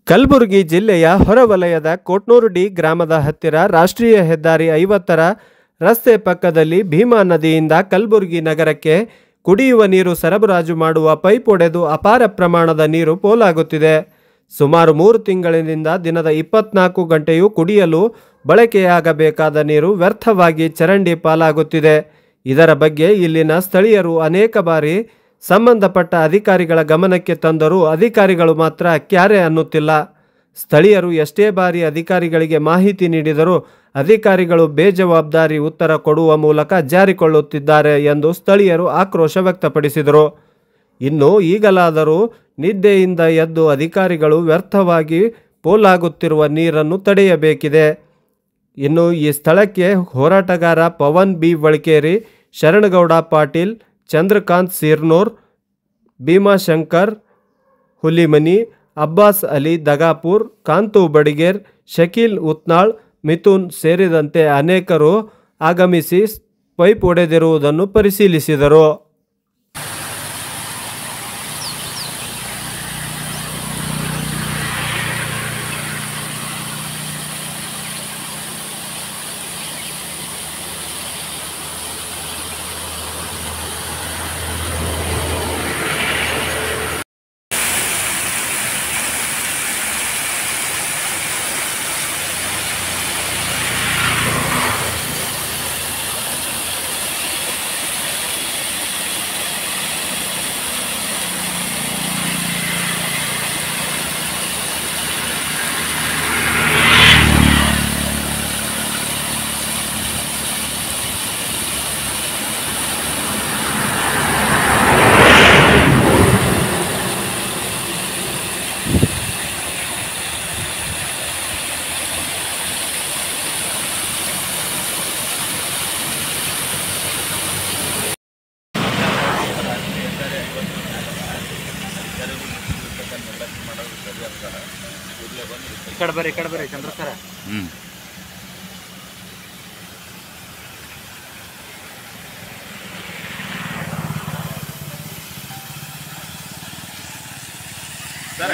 ಕಲಬುರಗಿ ಜಿಲ್ಲೆಯ ಹೊರವಲಯದ ಕೋಟ್ನೂರು ಡಿ ಗ್ರಾಮದ ಹತ್ತಿರ ರಾಷ್ಟ್ರೀಯ ಹೆದ್ದಾರಿ 50ರ ರಸ್ತೆ ಪಕ್ಕದಲ್ಲಿ ಭೀಮಾ ನದಿಯಿಂದ ಕಲಬುರಗಿ ನಗರಕ್ಕೆ ಕುಡಿಯುವ ನೀರು ಸರಬರಾಜು ಮಾಡುವ ಪೈಪ್ ಒಡೆದು ಅಪಾರ ಪ್ರಮಾಣದ ನೀರು ಪೋಲಾಗುತ್ತಿದೆ. ಸುಮಾರು 3 ತಿಂಗಳಿನಿಂದ ದಿನದ 24 ಗಂಟೆಯೂ ಕುಡಿಯಲು ಬಳಕೆಯಾಗಬೇಕಾದ ನೀರು ವ್ಯರ್ಥವಾಗಿ ಚರಂಡಿ ಪಾಲಾಗುತ್ತಿದೆ. ಇದರ ಬಗ್ಗೆ ಇಲ್ಲಿನ ಸ್ಥಳೀಯರು ಅನೇಕ ಬಾರಿ ಸಂಬಂಧಪಟ್ಟ ಅಧಿಕಾರಿಗಳ ಗಮನಕ್ಕೆ ತಂದರೂ ಅಧಿಕಾರಿಗಳು ಮಾತ್ರ ಕ್ಯಾರೆ ಅನ್ನುತ್ತಿಲ್ಲ. ಸ್ಥಳೀಯರು ಎಷ್ಟೇ ಬಾರಿ ಅಧಿಕಾರಿಗಳಿಗೆ ಮಾಹಿತಿ ನೀಡಿದರೂ ಅಧಿಕಾರಿಗಳು ಬೇಜವಾಬ್ದಾರಿ ಉತ್ತರ ಕೊಡುವ ಮೂಲಕ ಜಾರಿಕೊಳ್ಳುತ್ತಿದ್ದಾರೆ ಎಂದು ಸ್ಥಳೀಯರು ಆಕ್ರೋಶ ವ್ಯಕ್ತಪಡಿಸಿದರು. ಇನ್ನು ಈಗಲಾದರೂ ನಿದ್ದೆಯಿಂದ ಎದ್ದು ಅಧಿಕಾರಿಗಳು ವ್ಯರ್ಥವಾಗಿ ಪೋಲಾಗುತ್ತಿರುವ ನೀರನ್ನು ತಡೆಯಬೇಕಿದೆ. ಇನ್ನು ಈ ಸ್ಥಳಕ್ಕೆ ಹೋರಾಟಗಾರ ಪವನ್ ಬಿ ವಳ್ಕೇರಿ, ಶರಣಗೌಡ ಪಾಟೀಲ್, ಚಂದ್ರಕಾಂತ್ ಸಿರ್ನೂರ್, ಭೀಮಾಶಂಕರ್ ಹುಲಿಮನಿ, ಅಬ್ಬಾಸ್ ಅಲಿ ದಗಾಪುರ್, ಕಾಂತು ಬಡಿಗೇರ್, ಶಕೀಲ್ ಉತ್ನಾಳ್, ಮಿಥುನ್ ಸೇರಿದಂತೆ ಅನೇಕರು ಆಗಮಿಸಿ ಪೈಪ್ ಒಡೆದಿರುವುದನ್ನು ಪರಿಶೀಲಿಸಿದರು. ಇಕಡೆ ಬರ್ರಿ ಚಂದ್ರ ಸರ. ಸರ